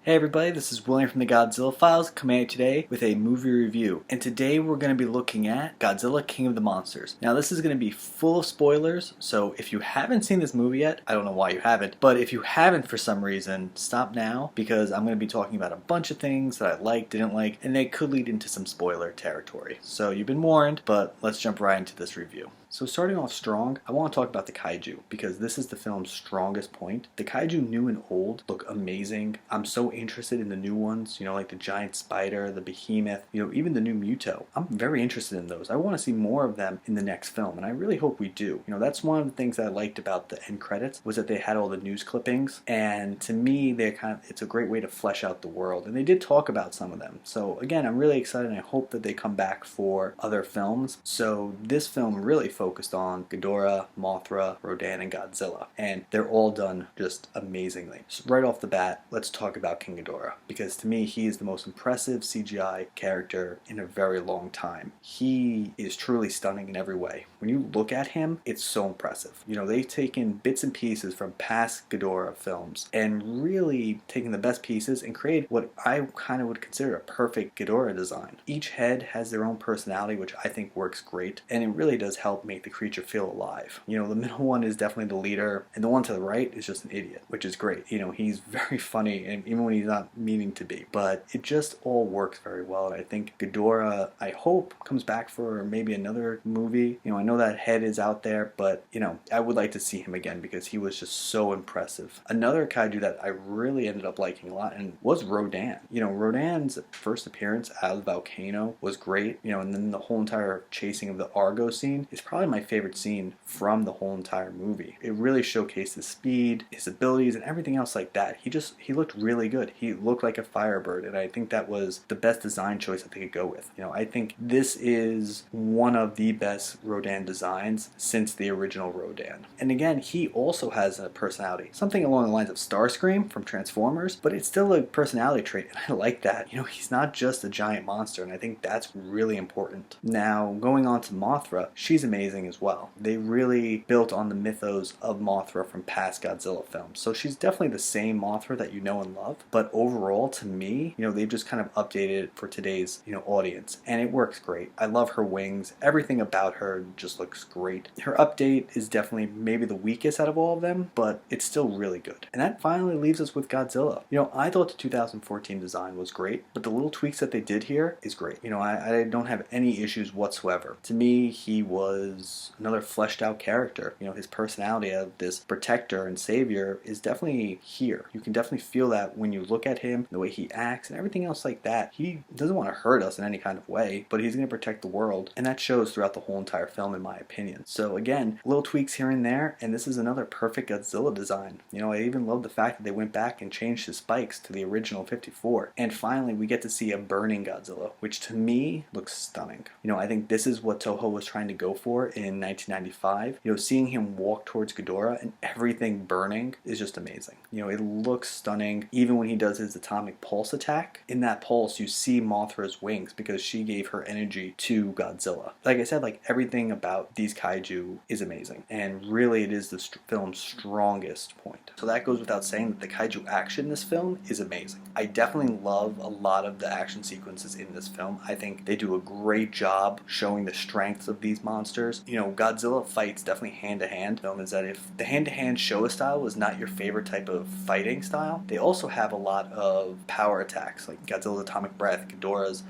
Hey everybody, this is William from the Godzilla Files coming at you today with a movie review. And today we're going to be looking at Godzilla King of the Monsters. Now this is going to be full of spoilers, so if you haven't seen this movie yet, I don't know why you haven't, but if you haven't for some reason, stop now because I'm going to be talking about a bunch of things that I liked, didn't like, and they could lead into some spoiler territory. So you've been warned, but let's jump right into this review. So starting off strong, I want to talk about the kaiju because this is the film's strongest point. The kaiju new and old look amazing. I'm so interested in the new ones, like the giant spider, the behemoth, even the new Muto. I'm very interested in those. I want to see more of them in the next film, and I really hope we do. That's one of the things that I liked about the end credits was that they had all the news clippings, and to me, it's a great way to flesh out the world, and they did talk about some of them. So again, I'm really excited, and I hope that they come back for other films. So this film really focused on Ghidorah, Mothra, Rodin, and Godzilla, and they're all done just amazingly. So right off the bat, let's talk about King Ghidorah, because to me, he is the most impressive CGI character in a very long time. He is truly stunning in every way. When you look at him, it's so impressive. They've taken bits and pieces from past Ghidorah films and really taken the best pieces and created what I kind of would consider a perfect Ghidorah design. Each head has their own personality, which I think works great, and it really does help make the creature feel alive. The middle one is definitely the leader, and the one to the right is just an idiot, which is great. He's very funny, and even when he's not meaning to be, but it just all works very well. And I think Ghidorah, I hope, comes back for maybe another movie. I know that head is out there, but I would like to see him again because he was just so impressive. Another kaiju that I really ended up liking a lot and was Rodin. Rodin's first appearance out of the volcano was great, and then the whole entire chasing of the Argo scene is probably my favorite scene from the whole entire movie. It really showcased his speed, his abilities, and everything else like that. He looked really good. He looked like a firebird, and I think that was the best design choice that they could go with. I think this is one of the best Rodin designs since the original Rodin. And again, he also has a personality, something along the lines of Starscream from Transformers, but it's still a personality trait, and I like that. He's not just a giant monster, and I think that's really important. Now, going on to Mothra, she's amazing as well. They really built on the mythos of Mothra from past Godzilla films. So she's definitely the same Mothra that you know and love, but overall, to me, they've just kind of updated it for today's, audience, and it works great. I love her wings. Everything about her just looks great. Her update is definitely maybe the weakest out of all of them, but it's still really good. And that finally leaves us with Godzilla. I thought the 2014 design was great, but the little tweaks that they did here is great. I don't have any issues whatsoever. To me, he was another fleshed out character. His personality of this protector and savior is definitely here. You can definitely feel that when you look at him, the way he acts and everything else like that. He doesn't want to hurt us in any kind of way, but he's going to protect the world, and that shows throughout the whole entire film in my opinion. So again, little tweaks here and there, and this is another perfect Godzilla design. I even love the fact that they went back and changed his spikes to the original 54. And finally, we get to see a burning Godzilla, which to me looks stunning. I think this is what Toho was trying to go for in 1995. Seeing him walk towards Ghidorah and everything burning is just amazing. It looks stunning. Even when he does his atomic pulse attack, in that pulse you see Mothra's wings because she gave her energy to Godzilla. Like I said, everything about these kaiju is amazing, and really it is the film's strongest point. So that goes without saying that the kaiju action in this film is amazing. I definitely love a lot of the action sequences in this film. I think they do a great job showing the strengths of these monsters. Godzilla fights definitely hand-to-hand. Film is that if the hand-to-hand Showa style was not your favorite type of fighting style, they also have a lot of power attacks, like Godzilla's atomic breath, Ghidorah's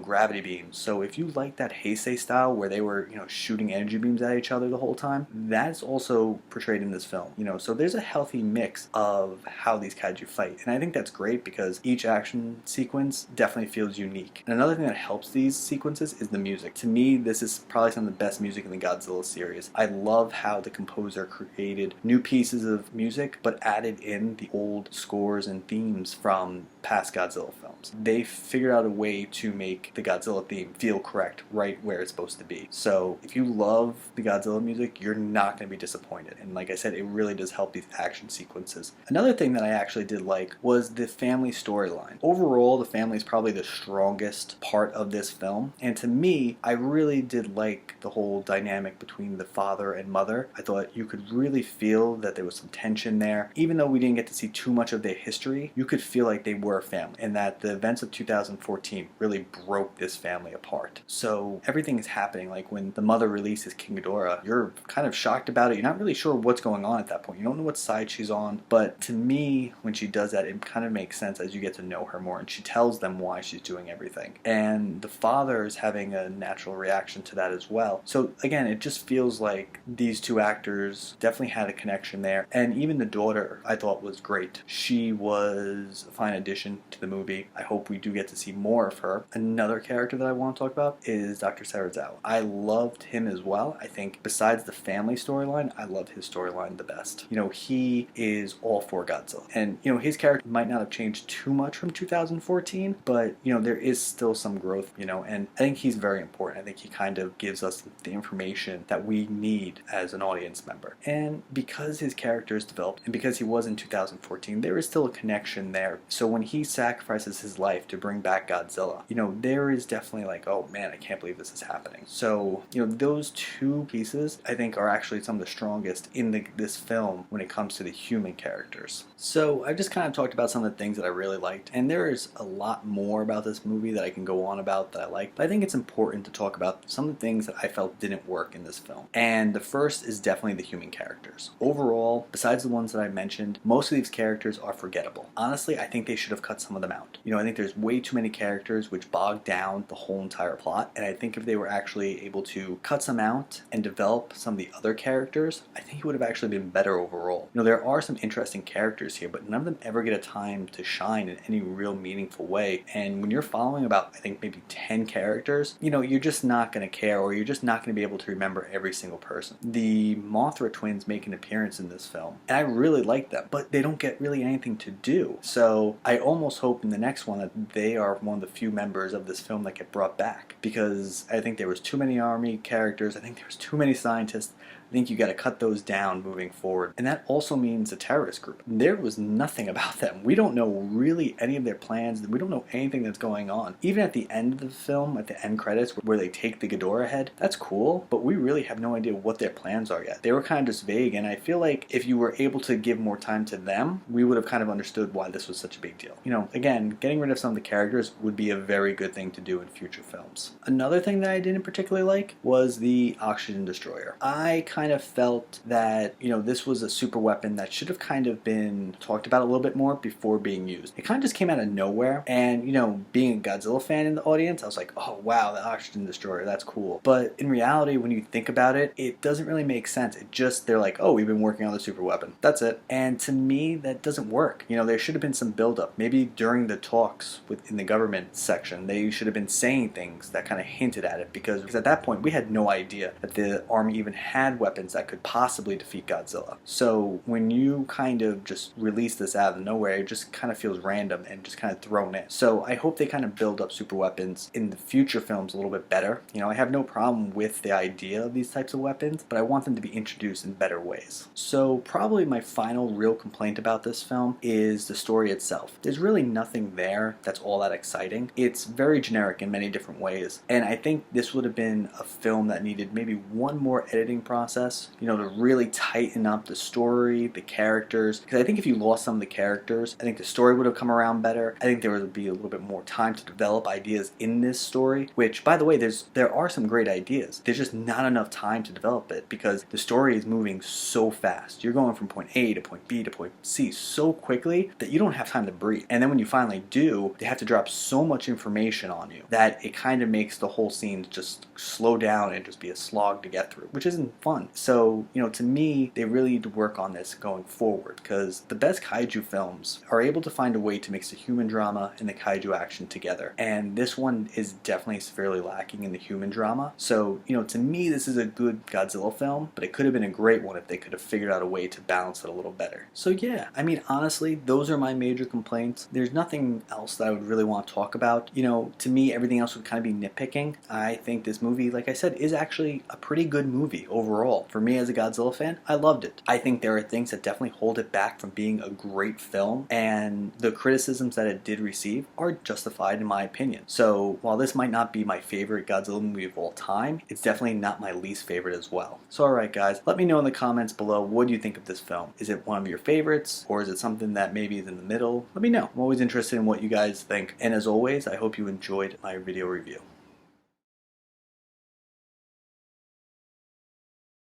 gravity beams. So if you like that Heisei style where they were, shooting energy beams at each other the whole time, that's also portrayed in this film. So there's a healthy mix of how these kaiju fight. And I think that's great because each action sequence definitely feels unique. And another thing that helps these sequences is the music. To me, this is probably some of the best music in the Godzilla series. I love how the composer created new pieces of music, but added in the old scores and themes from past Godzilla films. They figured out a way to make make the Godzilla theme feel correct right where it's supposed to be. So if you love the Godzilla music, you're not going to be disappointed. And like I said, it really does help these action sequences. Another thing that I actually did like was the family storyline. Overall, the family is probably the strongest part of this film. And to me, I really did like the whole dynamic between the father and mother. I thought you could really feel that there was some tension there. Even though we didn't get to see too much of their history, you could feel like they were a family and that the events of 2014 really broke this family apart. So everything is happening. Like when the mother releases King Ghidorah, you're kind of shocked about it. You're not really sure what's going on at that point. You don't know what side she's on. But to me, when she does that, it kind of makes sense as you get to know her more, and she tells them why she's doing everything. And the father is having a natural reaction to that as well. So again, it just feels like these two actors definitely had a connection there. And even the daughter, I thought, was great. She was a fine addition to the movie. I hope we do get to see more of her. Another character that I want to talk about is Dr. Serizawa. I loved him as well. I think besides the family storyline, I loved his storyline the best. You know, he is all for Godzilla. And, you know, his character might not have changed too much from 2014, but, you know, there is still some growth, you know, and I think he's very important. I think he kind of gives us the information that we need as an audience member. And because his character is developed and because he was in 2014, there is still a connection there. So when he sacrifices his life to bring back Godzilla, you know, there is definitely like, oh man, I can't believe this is happening. So, you know, those two pieces I think are actually some of the strongest in this film when it comes to the human characters. So I've just kind of talked about some of the things that I really liked, and there is a lot more about this movie that I can go on about that I like, but I think it's important to talk about some of the things that I felt didn't work in this film. And the first is definitely the human characters. Overall, besides the ones that I mentioned, most of these characters are forgettable. Honestly, I think they should have cut some of them out. You know, I think there's way too many characters which bog down the whole entire plot, and I think if they were actually able to cut some out and develop some of the other characters, I think it would have actually been better overall. You know, there are some interesting characters here, but none of them ever get a time to shine in any real meaningful way. And when you're following about, I think, maybe 10 characters, you know, you're just not going to care, or you're just not going to be able to remember every single person. The Mothra twins make an appearance in this film, and I really like them, but they don't get really anything to do. So I almost hope in the next one that they are one of the few members of this film that get brought back, because I think there was too many army characters, I think there was too many scientists. I think you got to cut those down moving forward. And that also means a terrorist group. There was nothing about them. We don't know really any of their plans. We don't know anything that's going on. Even at the end of the film, at the end credits, where they take the Ghidorah head, that's cool, but we really have no idea what their plans are yet. They were kind of just vague, and I feel like if you were able to give more time to them, we would have kind of understood why this was such a big deal. You know, again, getting rid of some of the characters would be a very good thing to do in future films. Another thing that I didn't particularly like was the oxygen destroyer. I kind of felt that, you know, this was a super weapon that should have kind of been talked about a little bit more before being used. It kind of just came out of nowhere, and, you know, being a Godzilla fan in the audience, I was like, oh wow, the oxygen destroyer, that's cool. But in reality, when you think about it, it doesn't really make sense. It just, they're like, oh, we've been working on the super weapon. That's it. And to me, that doesn't work. You know, there should have been some buildup. Maybe during the talks in the government section, they should have been saying things that kind of hinted at it, because at that point, we had no idea that the army even had weapons that could possibly defeat Godzilla. So when you kind of just release this out of nowhere, it just kind of feels random and just kind of thrown in. So I hope they kind of build up super weapons in the future films a little bit better. You know, I have no problem with the idea of these types of weapons, but I want them to be introduced in better ways. So probably my final real complaint about this film is the story itself. There's really nothing there that's all that exciting. It's very generic in many different ways, and I think this would have been a film that needed maybe one more editing process, you know, to really tighten up the story, the characters, because I think if you lost some of the characters, I think the story would have come around better. I think there would be a little bit more time to develop ideas in this story, which, by the way, there are some great ideas. There's just not enough time to develop it because the story is moving so fast. You're going from point A to point B to point C so quickly that you don't have time to breathe. And then when you finally do, they have to drop so much information on you that it kind of makes the whole scene just slow down and just be a slog to get through, which isn't fun. So, to me, they really need to work on this going forward, because the best kaiju films are able to find a way to mix the human drama and the kaiju action together. And this one is definitely severely lacking in the human drama. So, to me, this is a good Godzilla film, but it could have been a great one if they could have figured out a way to balance it a little better. So yeah, I mean, honestly, those are my major complaints. There's nothing else that I would really want to talk about. To me, everything else would kind of be nitpicking. I think this movie, like I said, is actually a pretty good movie overall. For me as a Godzilla fan, I loved it. I think there are things that definitely hold it back from being a great film, and the criticisms that it did receive are justified in my opinion. So while this might not be my favorite Godzilla movie of all time, it's definitely not my least favorite as well. So alright guys, let me know in the comments below, what do you think of this film? Is it one of your favorites, or is it something that maybe is in the middle? Let me know. I'm always interested in what you guys think. And as always, I hope you enjoyed my video review.